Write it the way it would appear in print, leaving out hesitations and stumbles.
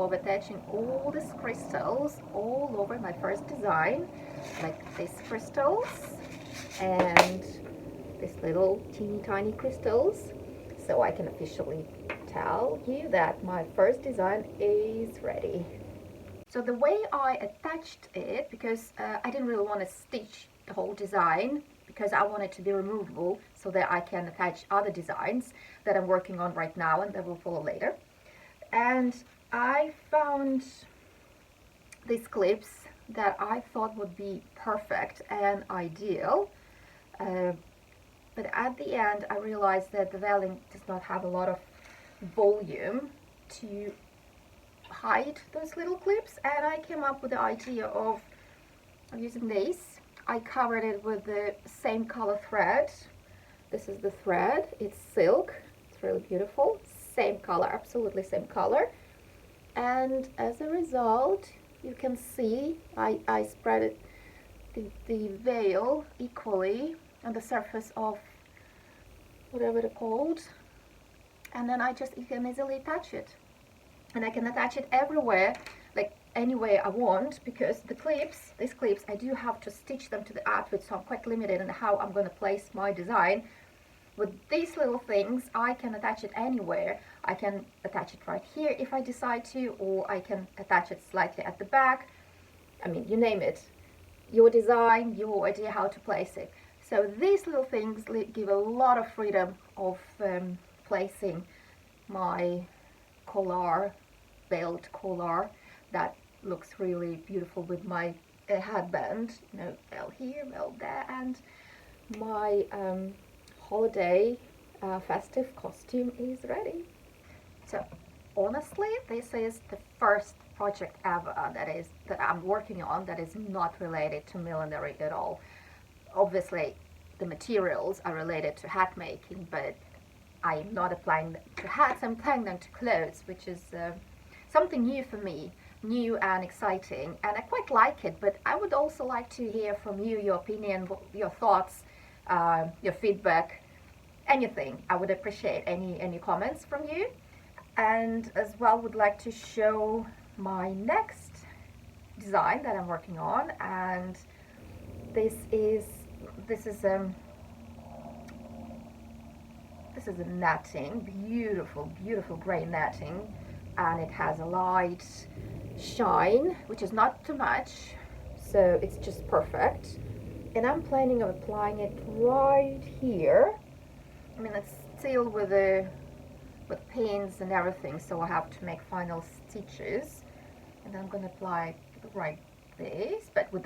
of attaching all these crystals all over my first design, like these crystals and these little teeny tiny crystals, so I can officially tell you that my first design is ready. So the way I attached it, because I didn't really want to stitch the whole design, because I want it to be removable so that I can attach other designs that I'm working on right now and that will follow later. And I found these clips that I thought would be perfect and ideal. But at the end I realized that the veiling does not have a lot of volume to hide those little clips, and I came up with the idea of using these. I covered it with the same color thread. This is the thread, it's silk, it's really beautiful, same color, absolutely same color. And as a result, you can see I spread it, the veil equally on the surface of whatever it's called, and then you can easily attach it. And I can attach it everywhere, like any way I want, because these clips, I do have to stitch them to the outfit, so I'm quite limited in how I'm going to place my design. With these little things, I can attach it anywhere. I can attach it right here if I decide to, or I can attach it slightly at the back. I mean, you name it. Your design, your idea how to place it. So these little things give a lot of freedom of placing my collar, veiled collar, that looks really beautiful with my headband, you know, veil here, veil there, and my holiday festive costume is ready. So honestly, this is the first project ever that I'm working on that is not related to millinery at all. Obviously the materials are related to hat making, but I'm not applying them to hats, I'm applying them to clothes, which is something new for me, new and exciting, and I quite like it. But I would also like to hear from you, your opinion, your thoughts, your feedback, anything. I would appreciate any comments from you. And as well, would like to show my next design that I'm working on, and this is a netting, beautiful gray netting, and it has a light shine, which is not too much, so it's just perfect. And I'm planning on applying it right here. I mean, it's still with pins and everything, so I have to make final stitches, and I'm gonna apply it right this, but with